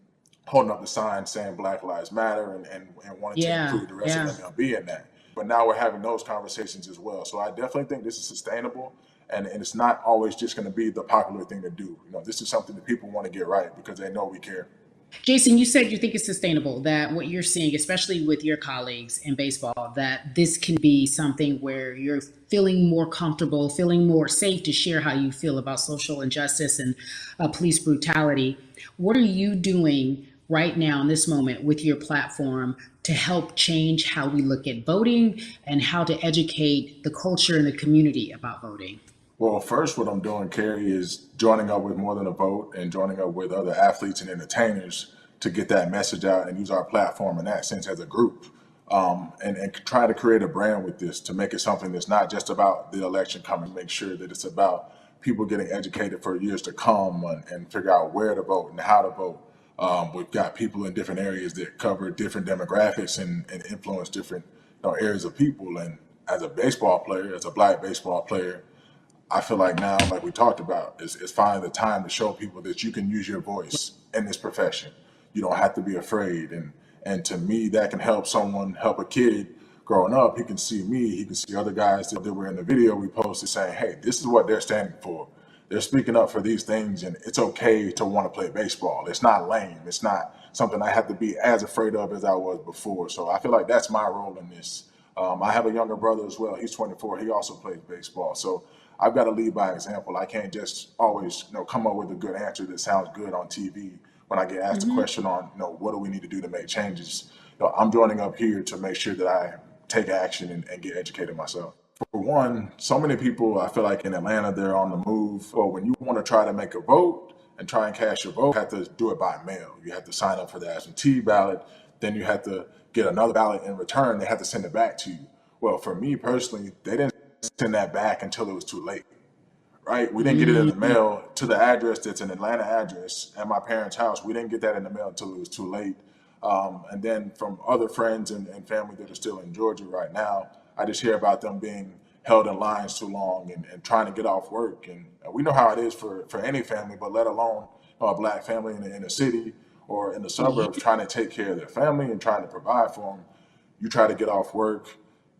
holding up the sign saying Black Lives Matter and wanting to include the rest of MLB in that. But now we're having those conversations as well. So I definitely think this is sustainable. And it's not always just going to be the popular thing to do. This is something that people want to get right because they know we care. Jason, you said you think it's sustainable, that what you're seeing, especially with your colleagues in baseball, that this can be something where you're feeling more comfortable, feeling more safe to share how you feel about social injustice and police brutality. What are you doing right now in this moment with your platform to help change how we look at voting and how to educate the culture and the community about voting? Well, first, what I'm doing, Carrie, is joining up with More Than a Vote and joining up with other athletes and entertainers to get that message out and use our platform in that sense as a group. And try to create a brand with this to make it something that's not just about the election coming, make sure that it's about people getting educated for years to come and figure out where to vote and how to vote. We've got people in different areas that cover different demographics and influence different areas of people. And as a baseball player, as a black baseball player, I feel like now, like we talked about, is finally the time to show people that you can use your voice in this profession. You don't have to be afraid. And to me, that can help someone, help a kid growing up. He can see me, he can see other guys that were in the video we posted saying, hey, this is what they're standing for. They're speaking up for these things, and it's okay to want to play baseball. It's not lame. It's not something I have to be as afraid of as I was before. So I feel like that's my role in this. I have a younger brother as well. He's 24. He also plays baseball. So I've got to lead by example. I can't just always, come up with a good answer that sounds good on TV. When I get asked a question on, what do we need to do to make changes? I'm joining up here to make sure that I take action and get educated myself. For one, so many people, I feel like in Atlanta, they're on the move. Or when you want to try to make a vote and try and cast your vote, you have to do it by mail. You have to sign up for the absentee ballot. Then you have to get another ballot in return. They have to send it back to you. Well, for me personally, they didn't send that back until it was too late, right? We didn't get it in the mail to the address that's an Atlanta address at my parents' house. We didn't get that in the mail until it was too late. And then from other friends and family that are still in Georgia right now, I just hear about them being held in lines too long and trying to get off work. And we know how it is for any family, but let alone a black family in a city or in the suburbs trying to take care of their family and trying to provide for them. You try to get off work,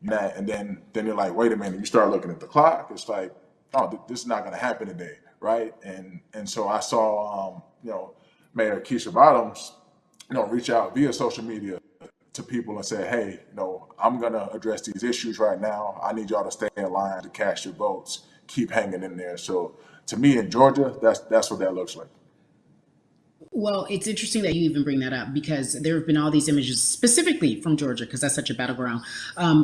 and then you're like, wait a minute. You start looking at the clock. It's like, oh, this is not going to happen today, right? And so I saw, Mayor Keisha Bottoms, reach out via social media to people and say, hey, I'm going to address these issues right now. I need y'all to stay in line to cast your votes. Keep hanging in there. So to me in Georgia, that's what that looks like. Well, it's interesting that you even bring that up because there have been all these images specifically from Georgia, because that's such a battleground,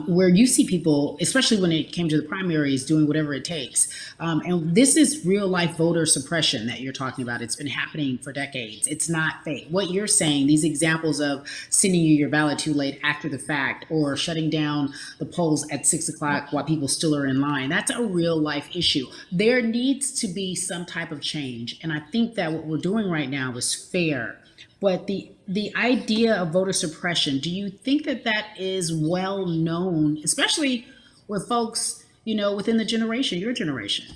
where you see people, especially when it came to the primaries, doing whatever it takes. And this is real life voter suppression that you're talking about. It's been happening for decades. It's not fake. What you're saying, these examples of sending you your ballot too late after the fact or shutting down the polls at 6 o'clock while people still are in line, that's a real life issue. There needs to be some type of change. And I think that what we're doing right now is fair. But the idea of voter suppression, do you think that is well known, especially with folks, within the generation, your generation?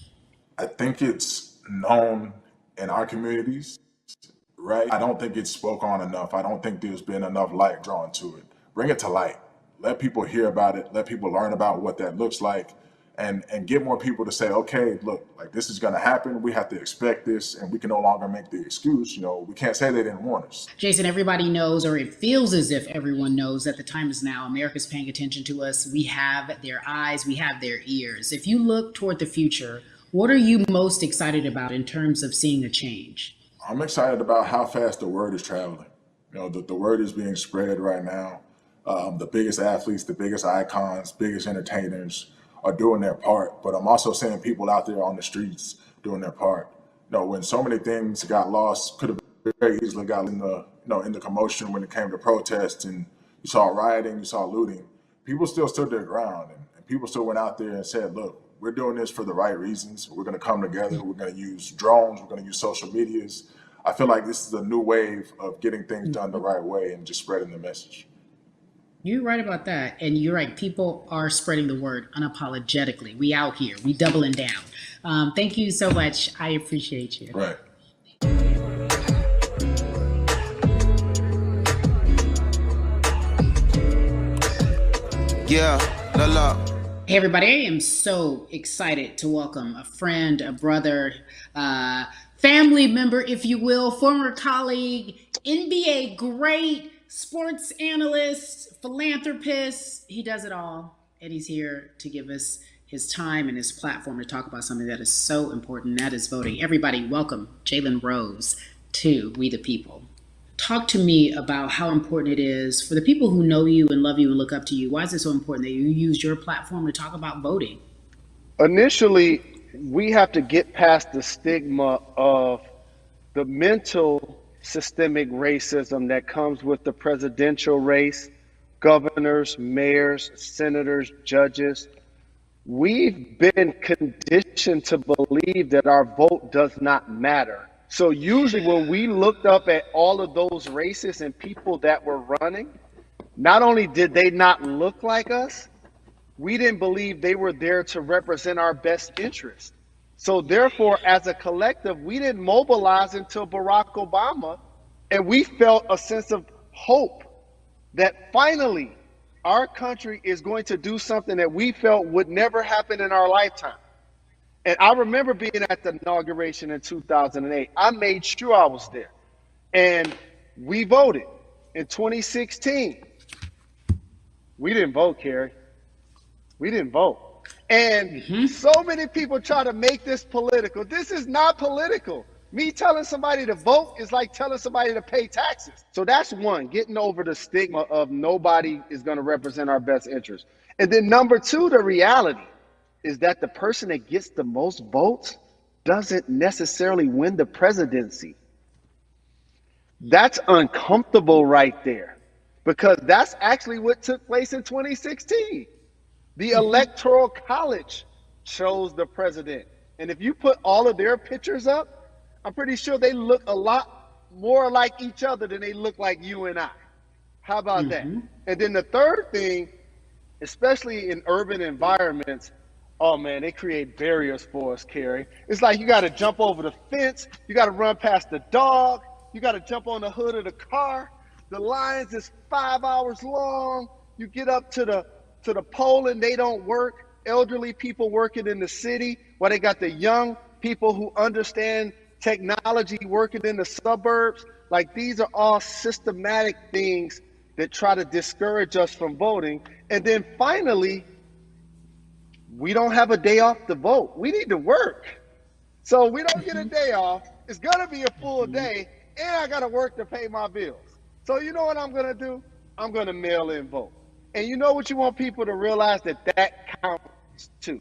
I think it's known in our communities, right? I don't think it's spoke on enough. I don't think there's been enough light drawn to it. Bring it to light. Let people hear about it. Let people learn about what that looks like. And get more people to say, okay, look, like this is going to happen. We have to expect this, and we can no longer make the excuse. We can't say they didn't warn us. Jason, everybody knows, or it feels as if everyone knows, that the time is now. America's paying attention to us. We have their eyes. We have their ears. If you look toward the future, what are you most excited about in terms of seeing a change? I'm excited about how fast the word is traveling. The word is being spread right now. The biggest athletes, the biggest icons, biggest entertainers are doing their part, but I'm also seeing people out there on the streets doing their part. When so many things got lost, could have very easily got in the commotion when it came to protests, and you saw rioting, you saw looting. People still stood their ground, and people still went out there and said, look, we're doing this for the right reasons. We're going to come together. We're going to use drones. We're going to use social medias. I feel like this is a new wave of getting things done the right way and just spreading the message. You're right about that. And you're right. People are spreading the word unapologetically. We out here. We doubling down. Thank you so much. I appreciate you. Right. Yeah, la la. Hey, everybody. I am so excited to welcome a friend, a brother, family member, if you will, former colleague, NBA great, sports analyst, philanthropist. He does it all. And he's here to give us his time and his platform to talk about something that is so important. That is voting. Everybody, welcome Jalen Rose to We the People. Talk to me about how important it is for the people who know you and love you and look up to you. Why is it so important that you use your platform to talk about voting? Initially, we have to get past the stigma of the mental systemic racism that comes with the presidential race, governors, mayors, senators, judges. We've been conditioned to believe that our vote does not matter. So usually when we looked up at all of those races and people that were running, not only did they not look like us, we didn't believe they were there to represent our best interests. So therefore, as a collective, we didn't mobilize until Barack Obama, and we felt a sense of hope that finally our country is going to do something that we felt would never happen in our lifetime. And I remember being at the inauguration in 2008. I made sure I was there. And we voted. In 2016, we didn't vote, Carrie. We didn't vote. And so many people try to make this political. This is not political. Me telling somebody to vote is like telling somebody to pay taxes. So that's one, getting over the stigma of nobody is going to represent our best interest. And then number two, the reality is that the person that gets the most votes doesn't necessarily win the presidency. That's uncomfortable right there, because that's actually what took place in 2016. The Electoral College chose the president. And if you put all of their pictures up, I'm pretty sure they look a lot more like each other than they look like you and I. How about that? And then the third thing, especially in urban environments, oh man, they create barriers for us, Carrie. It's like you got to jump over the fence, you got to run past the dog, you got to jump on the hood of the car. The lines is 5 hours long. You get up to the poll and they don't work. Elderly people working in the city, while they got the young people who understand technology working in the suburbs. Like, these are all systematic things that try to discourage us from voting. And then finally, we don't have a day off to vote. We need to work. So we don't get a day off. It's going to be a full day, and I got to work to pay my bills. So you know what I'm going to do? I'm going to mail in vote. And you know what you want people to realize? That counts too.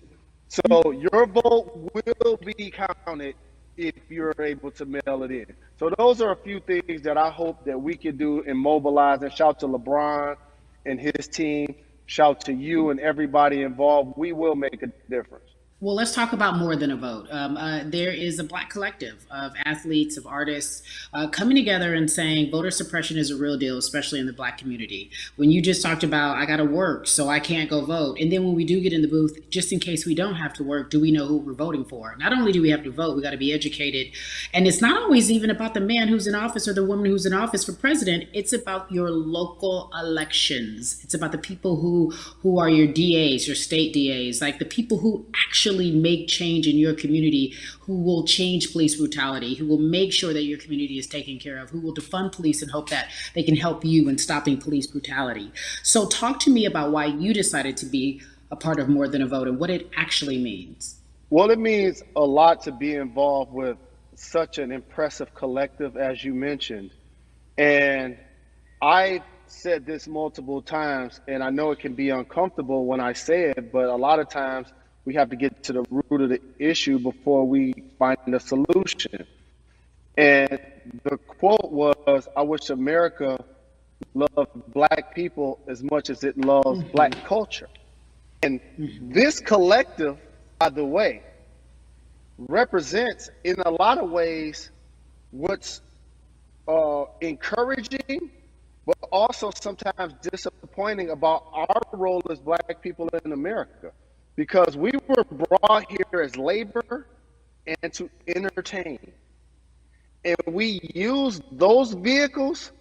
So your vote will be counted if you're able to mail it in. So those are a few things that I hope that we can do and mobilize. And shout to LeBron and his team. Shout to you and everybody involved. We will make a difference. Well, let's talk about more than a vote. There is a Black collective of athletes, of artists coming together and saying voter suppression is a real deal, especially in the Black community. When you just talked about, I got to work, so I can't go vote. And then when we do get in the booth, just in case we don't have to work, do we know who we're voting for? Not only do we have to vote, we got to be educated. And it's not always even about the man who's in office or the woman who's in office for president. It's about your local elections. It's about the people who are your DAs, your state DAs, like the people who actually make change in your community, who will change police brutality, who will make sure that your community is taken care of, who will defund police and hope that they can help you in stopping police brutality. So talk to me about why you decided to be a part of More Than a Vote and what it actually means. Well, it means a lot to be involved with such an impressive collective, as you mentioned. And I said this multiple times, and I know it can be uncomfortable when I say it, but a lot of times we have to get to the root of the issue before we find a solution. And the quote was, I wish America loved Black people as much as it loves Black culture. And this collective, by the way, represents in a lot of ways what's encouraging, but also sometimes disappointing about our role as Black people in America. Because we were brought here as labor and to entertain. And we use those vehicles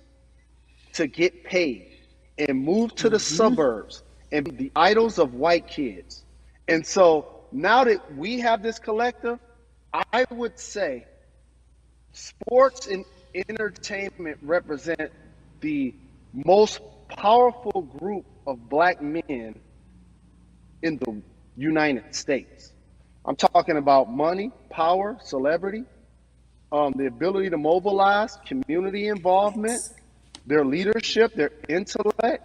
to get paid and move to the suburbs and be the idols of white kids. And so now that we have this collective, I would say sports entertainment represent the most powerful group of black men in the United States. I'm talking about money, power, celebrity, the ability to mobilize, community involvement, their leadership, their intellect.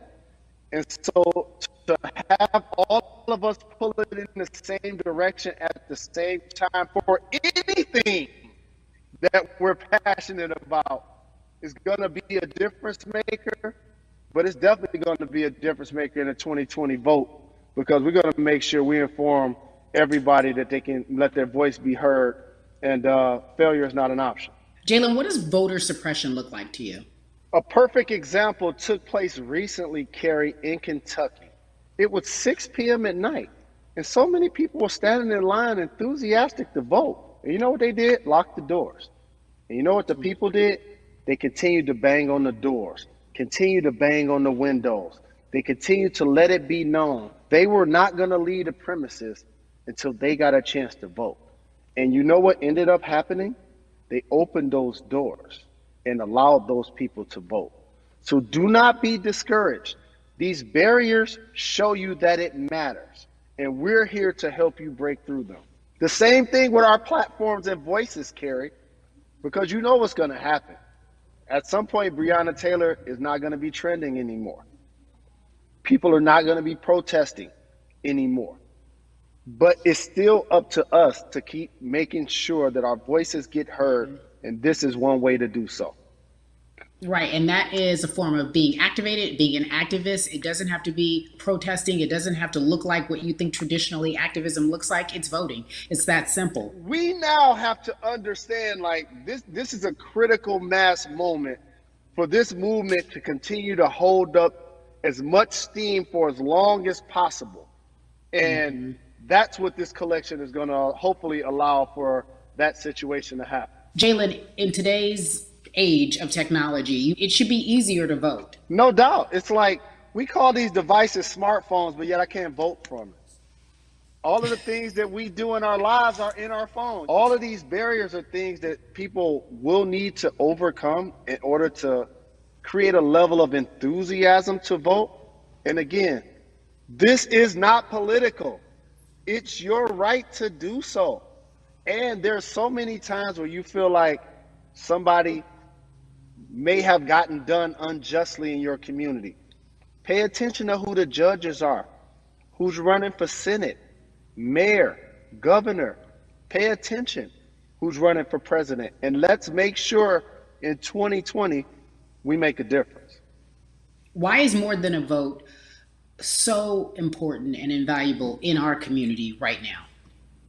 And so to have all of us pull it in the same direction at the same time for anything that we're passionate about is going to be a difference maker, but it's definitely going to be a difference maker in the 2020 vote, because we're going to make sure we inform everybody that they can let their voice be heard, and failure is not an option. Jalen, what does voter suppression look like to you? A perfect example took place recently, Carrie, in Kentucky. It was 6 p.m. at night, and so many people were standing in line enthusiastic to vote. And you know what they did? Locked the doors. And you know what the people did? They continued to bang on the doors, continued to bang on the windows. They continued to let it be known they were not going to leave the premises until they got a chance to vote. And you know what ended up happening? They opened those doors and allowed those people to vote. So do not be discouraged. These barriers show you that it matters, and we're here to help you break through them. The same thing with our platforms and voices, Carrie, because you know what's going to happen. At some point, Breonna Taylor is not going to be trending anymore. People are not going to be protesting anymore. But it's still up to us to keep making sure that our voices get heard, and this is one way to do so. Right, and that is a form of being activated, being an activist. It doesn't have to be protesting. It doesn't have to look like what you think traditionally activism looks like. It's voting. It's that simple. We now have to understand, like, this is a critical mass moment for this movement to continue to hold up as much steam for as long as possible. And that's what this collection is going to hopefully allow for that situation to happen. Jalen, in today's age of technology, it should be easier to vote. No doubt. It's like we call these devices smartphones, but yet I can't vote from it. All of the things that we do in our lives are in our phones. All of these barriers are things that people will need to overcome in order to create a level of enthusiasm to vote. And again, this is not political. It's your right to do so. And there's so many times where you feel like somebody may have gotten done unjustly in your community. Pay attention to who the judges are, who's running for Senate, mayor, governor. Pay attention who's running for president. And let's make sure in 2020 we make a difference. Why is more than a vote so important and invaluable in our community right now?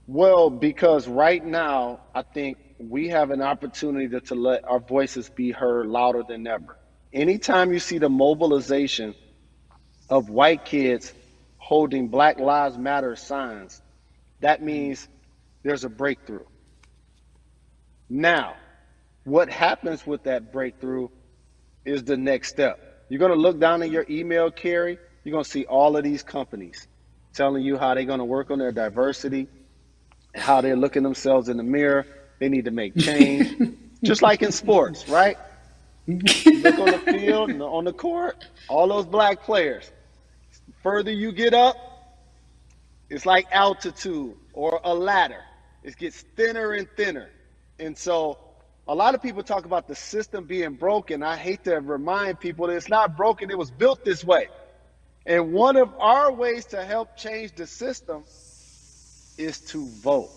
Well, because right now, I think we have an opportunity to let our voices be heard louder than ever. Anytime you see the mobilization of white kids holding Black Lives Matter signs, that means there's a breakthrough. Now, what happens with that breakthrough is the next step. You're going to look down in your email, Carrie. You're going to see all of these companies telling you how they're going to work on their diversity, how they're looking themselves in the mirror. They need to make change, just like in sports, right? You look on the field and on the court, all those black players. Further you get up, it's like altitude or a ladder. It gets thinner and thinner. And so a lot of people talk about the system being broken. I hate to remind people that it's not broken. It was built this way. And one of our ways to help change the system is to vote.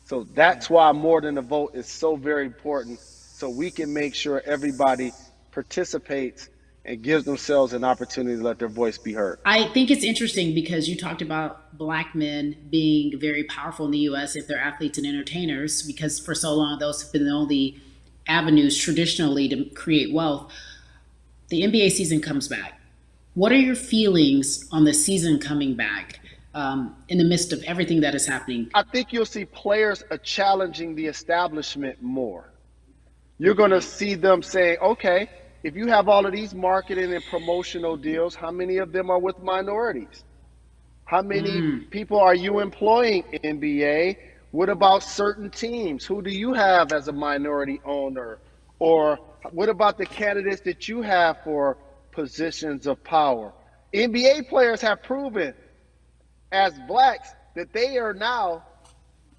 So that's why more than a vote is so very important, so we can make sure everybody participates and gives themselves an opportunity to let their voice be heard. I think it's interesting because you talked about black men being very powerful in the U.S. if they're athletes and entertainers, because for so long those have been the only avenues traditionally to create wealth. The NBA season comes back. What are your feelings on the season coming back in the midst of everything that is happening? I think you'll see players challenging the establishment more. You're going to see them saying, okay, if you have all of these marketing and promotional deals, how many of them are with minorities? How many people are you employing, NBA? What about certain teams? Who do you have as a minority owner Or what about the candidates that you have for positions of power? NBA players have proven as blacks that they are now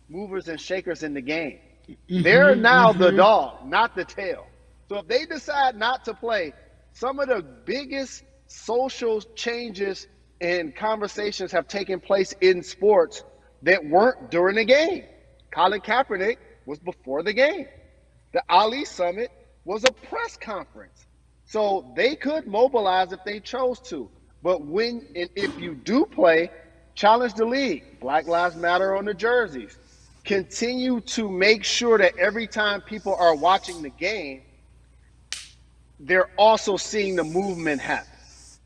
movers and shakers in the game. They're now the dog, not the tail. So if they decide not to play, some of the biggest social changes and conversations have taken place in sports that weren't during the game. Colin Kaepernick was before the game. The Ali Summit was a press conference. So they could mobilize if they chose to. But when and if you do play, challenge the league. Black Lives Matter on the jerseys. Continue to make sure that every time people are watching the game, they're also seeing the movement happen.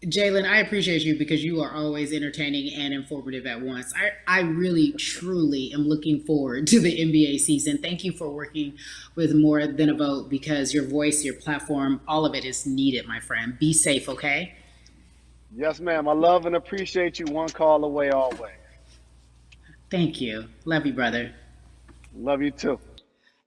Jalen, I appreciate you because you are always entertaining and informative at once. I really, truly am looking forward to the NBA season. Thank you for working with More Than a Vote because your voice, your platform, all of it is needed, my friend. Be safe, okay? Yes, ma'am. I love and appreciate you. One call away always. Thank you. Love you, brother. Love you too.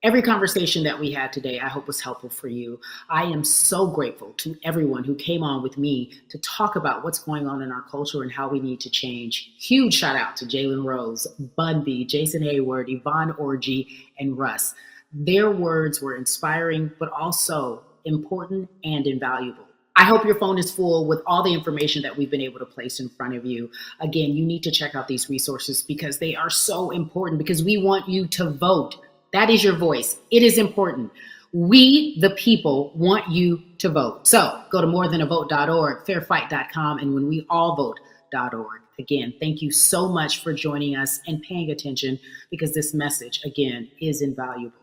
Every conversation that we had today, I hope was helpful for you. I am so grateful to everyone who came on with me to talk about what's going on in our culture and how we need to change. Huge shout out to Jalen Rose, Bun B, Jason Hayward, Yvonne Orgy, and Russ. Their words were inspiring, but also important and invaluable. I hope your phone is full with all the information that we've been able to place in front of you. Again, you need to check out these resources because they are so important because we want you to vote. That is your voice. It is important. We, the people, want you to vote. So go to morethanavote.org, fairfight.com, and whenweallvote.org. Again, thank you so much for joining us and paying attention because this message, again, is invaluable.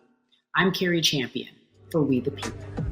I'm Carrie Champion for We the People.